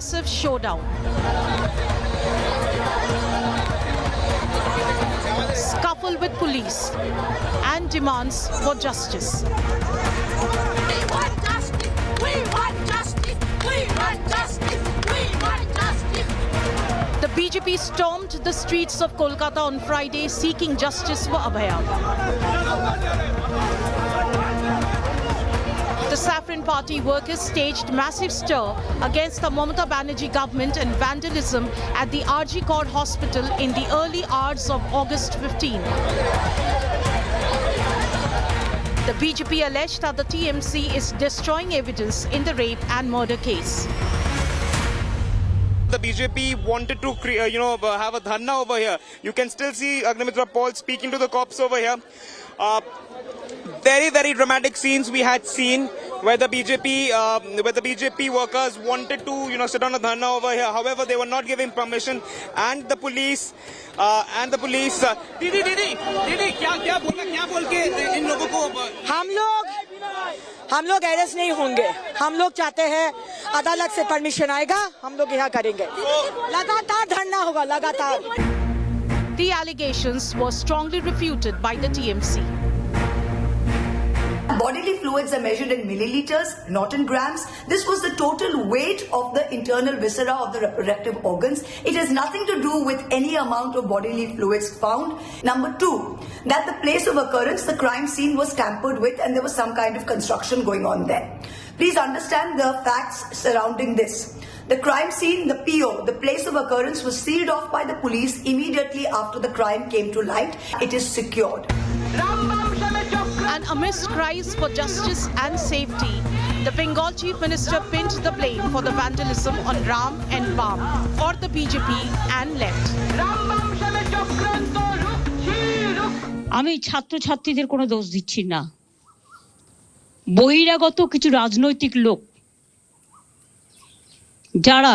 massive showdown. Scuffle with police and demands for justice. We want justice! We want justice! We want justice! We want justice! The BJP stormed the streets of Kolkata on Friday seeking justice for Abhaya. The Saffron Party workers staged massive stir against the Mamata Banerjee government and vandalism at the RG Kaur hospital in the early hours of August 15. The BJP alleged that the TMC is destroying evidence in the rape and murder case. The BJP wanted to, have a dharna over here. You can still see Agnimitra Paul speaking to the cops over here. Very, very dramatic scenes we had seen where the BJP workers wanted to, sit on a dharna over here. However, they were not given permission, and the police, दीदी क्या बोल के इन लोगों को हम लोग arrest नहीं होंगे. हम लोग चाहते हैं अदालत से परमिशन आएगा, हम लोग यहाँ करेंगे. लगातार धरना होगा, लगातार. The allegations were strongly refuted by the TMC. Bodily fluids are measured in milliliters, not in grams. This was the total weight of the internal viscera of the reproductive organs. It has nothing to do with any amount of bodily fluids found. Number two, that the place of occurrence, the crime scene, was tampered with and there was some kind of construction going on there. Please understand the facts surrounding this. The crime scene, the PO, the place of occurrence, was sealed off by the police immediately after the crime came to light. It is secured. And amidst cries for justice and safety, the Bengal Chief Minister pinned the blame for the vandalism on Ram and Bam for the BJP and left. আমি ছাত্রছাত্রীদের কোনো দোষ দিচ্ছি না. বহিরাগত কিছু রাজনৈতিক লোক যারা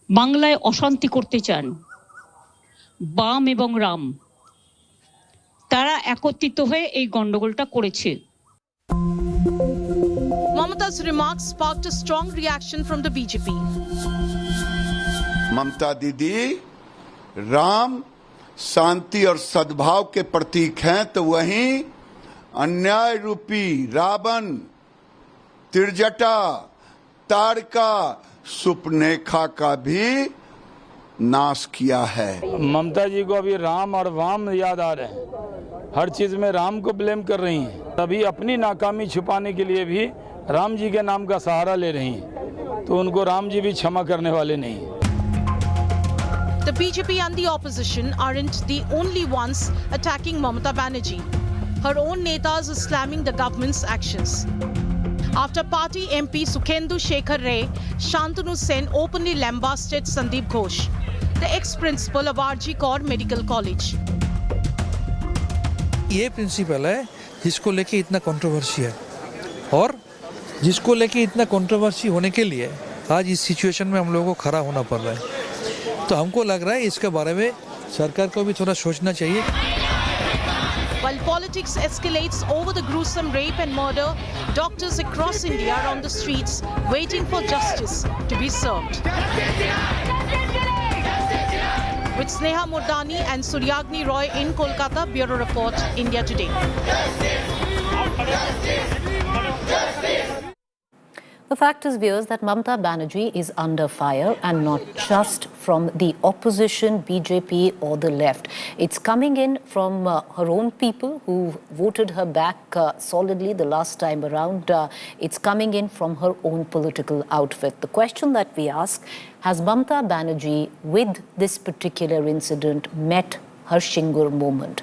বাংলায় অশান্তি করতে চান, বাম এবং রাম, তারা একত্রিত হয়ে এই গন্ডগোলটা করেছে. Mamata's remarks sparked a strong reaction from the BJP. ममता दीदी राम शांति और सद्भाव के प्रतीक हैं, तो वहीं अन्याय रूपी रावण, तिरजटा, तारका, सुपनेखा का भी नाश किया है. ममता जी को अभी राम और वाम याद आ रहे हैं. हर चीज में राम को ब्लेम कर रही हैं. अभी अपनी नाकामी छुपाने के लिए भी राम जी के नाम का सहारा ले रही हैं. तो उनको राम जी भी क्षमा करने वाले नहीं. The BJP and the opposition aren't the only ones attacking Mamata Banerjee. Her own netas are slamming the government's actions. After party MP Sukhendu Shekhar Ray, Shantanu Sen openly lambasted Sandeep Ghosh, the ex-principal of RG Kaur Medical College. ये principal है जिसको लेके इतना controversy है, और जिसको लेके इतना कंट्रोवर्सी होने के लिए आज इस सिचुएशन में हम लोगों को खड़ा होना पड़ रहा है. तो हमको लग रहा है इसके बारे में सरकार को भी थोड़ा सोचना चाहिए. While politics escalates over the gruesome rape and murder, doctors across India are on the streets waiting for justice to be served. With Sneha Murdani and Suryagni Roy in Kolkata, Bureau Report, India Today. The fact is, viewers, that Mamata Banerjee is under fire, and not just from the opposition, BJP or the left. It's coming in from her own people who voted her back solidly the last time around. It's coming in from her own political outfit. The question that we ask, has Mamata Banerjee, with this particular incident, met her Shingur moment?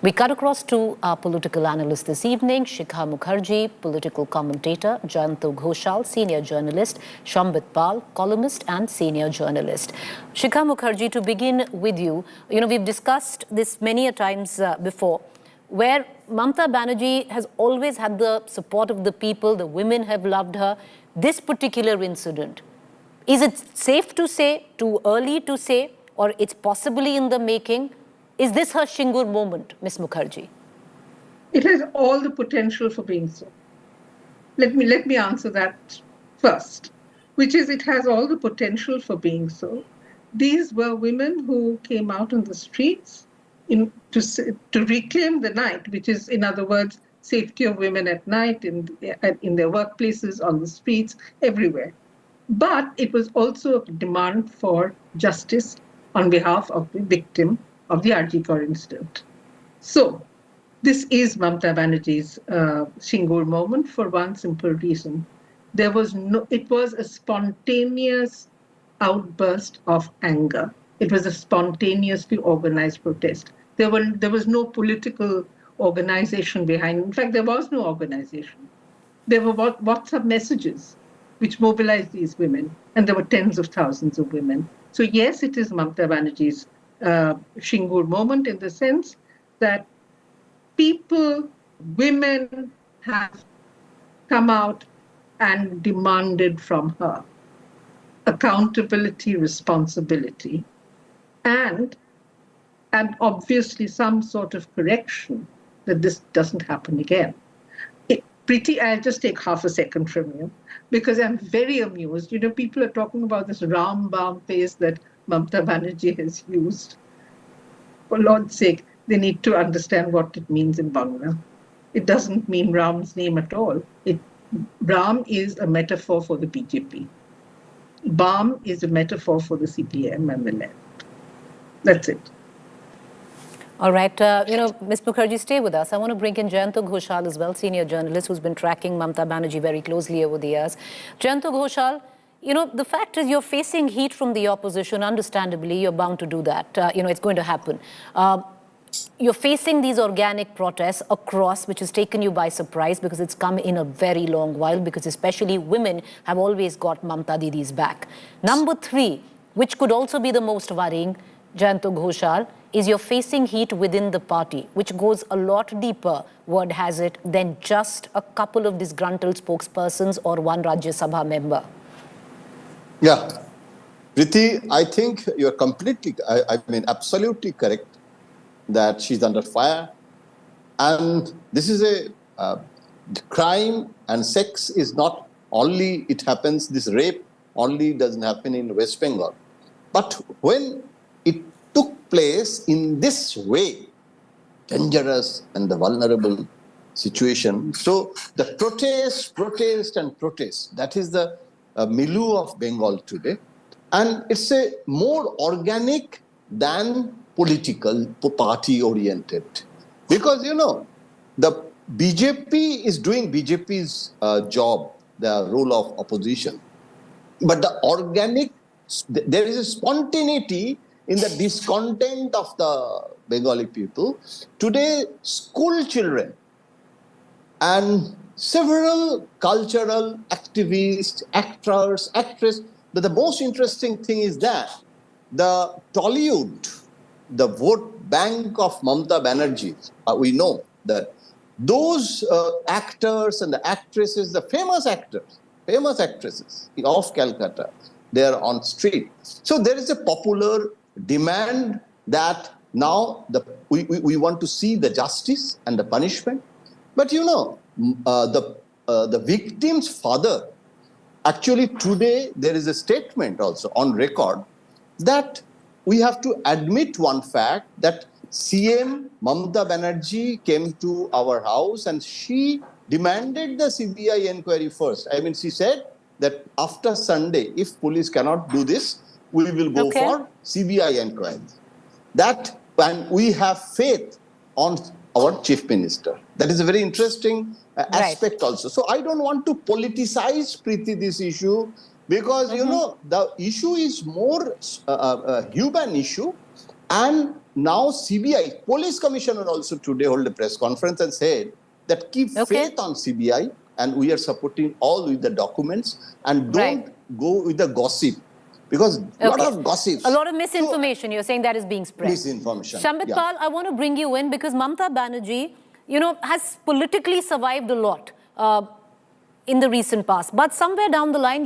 We cut across to our political analyst this evening, Shikha Mukherjee, political commentator, Jayanto Ghoshal, senior journalist, Shambit Pal, columnist and senior journalist. Shikha Mukherjee, to begin with you, we've discussed this many a times before, where Mamata Banerjee has always had the support of the people, the women have loved her. This particular incident, is it safe to say, too early to say, or it's possibly in the making? Is this her Shingur moment, Ms. Mukherjee? It has all the potential for being so. Let me answer that first. which is it has all the potential for being so. These were women who came out on the streets to reclaim the night, which is, in other words, safety of women at night in their workplaces, on the streets, everywhere. But it was also a demand for justice on behalf of the victim of the RG Kar incident. So this is Mamata Banerjee's Singur moment for one simple reason. It was a spontaneous outburst of anger. It was a spontaneously organized protest. There was no political organization behind. In fact, there was no organization. There were WhatsApp messages which mobilized these women, and there were tens of thousands of women. So yes, it is Mamata Banerjee's Singur moment in the sense that people, women have come out and demanded from her accountability, responsibility, and obviously some sort of correction that this doesn't happen again. Preeti, I'll just take half a second from you because I'm very amused. You know, people are talking about this Rambam face that Mamata Banerjee has used. For Lord's sake, they need to understand what it means in Bangla. It doesn't mean Ram's name at all. Ram is a metaphor for the BJP. Bam is a metaphor for the CPM and the left. That's it. All right, Ms. Mukherjee, stay with us. I want to bring in Jayanto Ghoshal as well, senior journalist who's been tracking Mamata Banerjee very closely over the years. Jayanto Ghoshal, the fact is you're facing heat from the opposition. Understandably, you're bound to do that. It's going to happen. You're facing these organic protests across, which has taken you by surprise because it's come in a very long while, because especially women have always got Mamata Didi's back. Number 3, which could also be the most worrying, Jayanto Ghoshal, is you're facing heat within the party, which goes a lot deeper, word has it, than just a couple of disgruntled spokespersons or one Rajya Sabha member. Yeah. Preeti, I think you're completely, absolutely correct that she's under fire. And this is a crime, and sex is not only, it happens, this rape only doesn't happen in West Bengal. But when it took place in this way, dangerous and the vulnerable situation. So the protest, that is the milieu of Bengal today. And it's a more organic than political, party-oriented. Because, the BJP is doing BJP's job, the role of opposition. But there is a spontaneity in the discontent of the Bengali people. Today, school children and several cultural activists, actors, actresses, but the most interesting thing is that the Tollywood, the vote bank of Mamata Banerjee, we know that those actors and the actresses, the famous actresses of Kolkata, they are on street. So there is a popular demand that now we want to see the justice and the punishment. But the victim's father, actually today there is a statement also on record that we have to admit one fact that CM Mamata Banerjee came to our house and she demanded the CBI inquiry first. She said that after Sunday, if police cannot do this, we will go for CBI inquiry. And we have faith on our chief minister. That is a very interesting aspect also. So I don't want to politicize, Preeti, this issue, because, the issue is more a human issue. And now CBI, police commissioner also today held a press conference and said that keep faith on CBI, and we are supporting all with the documents, and don't go with the gossip. Because a lot of gossips. A lot of misinformation, you're saying that is being spread. Misinformation. Shambit Pal, I want to bring you in because Mamata Banerjee, has politically survived a lot in the recent past. But somewhere down the line,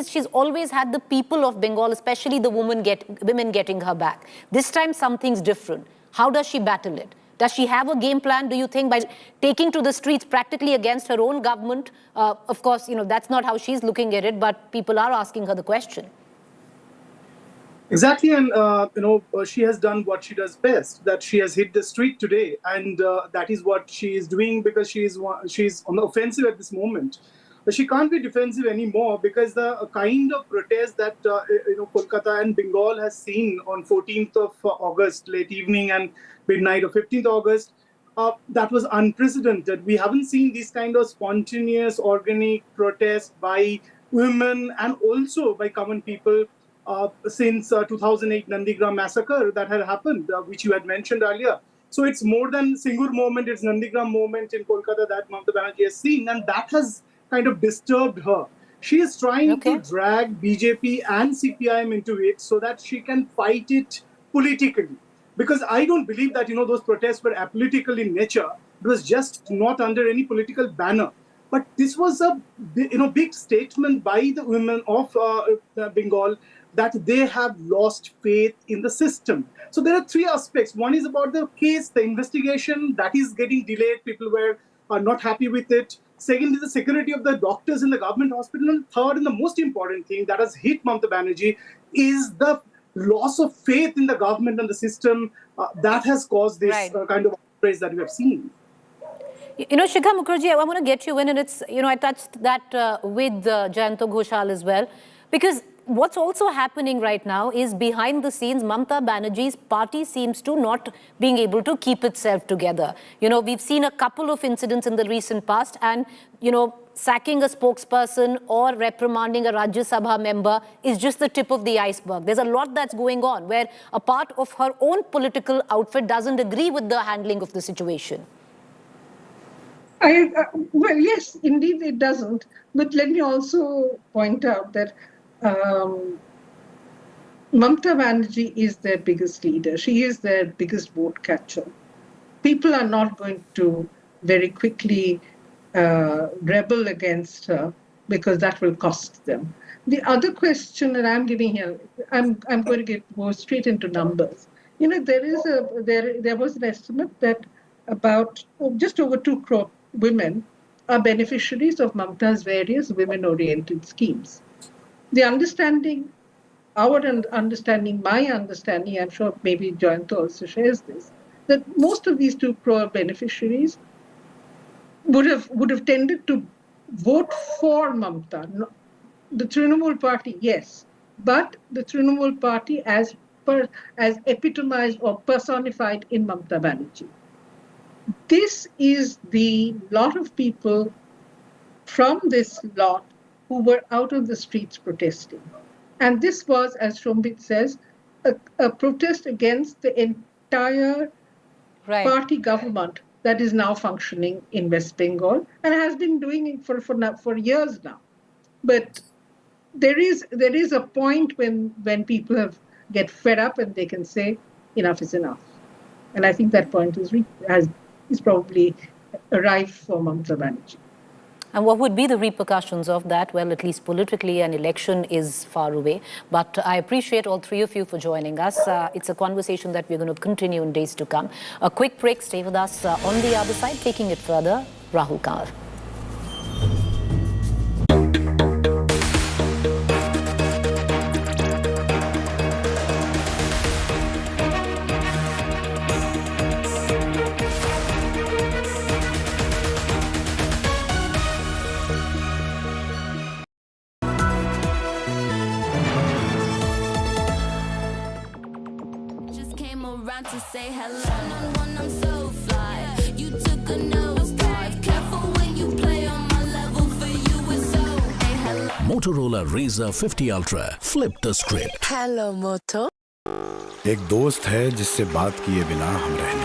she's always had the people of Bengal, especially the women getting her back. This time, something's different. How does she battle it? Does she have a game plan, do you think, by taking to the streets practically against her own government? Of course, that's not how she's looking at it, but people are asking her the question. Exactly, and she has done what she does best. That she has hit the street today, and that is what she is doing because she's on the offensive at this moment. But she can't be defensive anymore because the kind of protest that Kolkata and Bengal has seen on 14th of August, late evening and midnight of 15th August, that was unprecedented. We haven't seen this kind of spontaneous, organic protest by women and also by common people since 2008 Nandigram massacre that had happened, which you had mentioned earlier. So it's more than Singur moment, it's Nandigram moment in Kolkata that Mamata Banerjee has seen, and that has kind of disturbed her. She is trying to drag BJP and CPIM into it so that she can fight it politically. Because I don't believe that, those protests were apolitical in nature. It was just not under any political banner. But this was a big statement by the women of Bengal that they have lost faith in the system. So there are three aspects. One is about the case, the investigation, that is getting delayed. People are not happy with it. Second is the security of the doctors in the government hospital. And third, and the most important thing that has hit Mamata Banerjee is the loss of faith in the government and the system that has caused this kind of outrage that we have seen. Shikha Mukherjee, I want to get you in, and it's, I touched that with Jayanto Ghoshal as well, because what's also happening right now is behind the scenes, Mamata Banerjee's party seems to not being able to keep itself together. We've seen a couple of incidents in the recent past, and, sacking a spokesperson or reprimanding a Rajya Sabha member is just the tip of the iceberg. There's a lot that's going on where a part of her own political outfit doesn't agree with the handling of the situation. Well, yes, indeed it doesn't. But let me also point out that Mamata Banerjee is their biggest leader. She is their biggest vote catcher. People are not going to very quickly rebel against her because that will cost them. The other question that I'm giving here, I'm going to go straight into numbers. There was an estimate that about just over 2 crore women are beneficiaries of Mamata's various women-oriented schemes. The understanding, my understanding, I'm sure maybe Jayanto also shares this, that most of these 2 crore beneficiaries would have tended to vote for Mamata. The Trinamool party, yes, but the Trinamool party as epitomized or personified in Mamata Banerjee. This is the lot of people from this lot who were out on the streets protesting. And this was, as Shombit says, a protest against the entire party government that is now functioning in West Bengal and has been doing it for years now. But there is a point when people get fed up and they can say enough is enough. And I think that point is probably arrived for Mamata Banerjee. And what would be the repercussions of that? Well, at least politically, an election is far away. But I appreciate all three of you for joining us. It's a conversation that we're going to continue in days to come. A quick break. Stay with us on the other side. Taking it further, Rahul Kaur. To say hello, I'm so fly. You took a nosedive. Careful when you play on my level. For you it's so. Hey, hello. Motorola Razr 50 Ultra. Flip the script. Hello, Moto. एक दोस्त है जिससे बात किए बिना हम रहने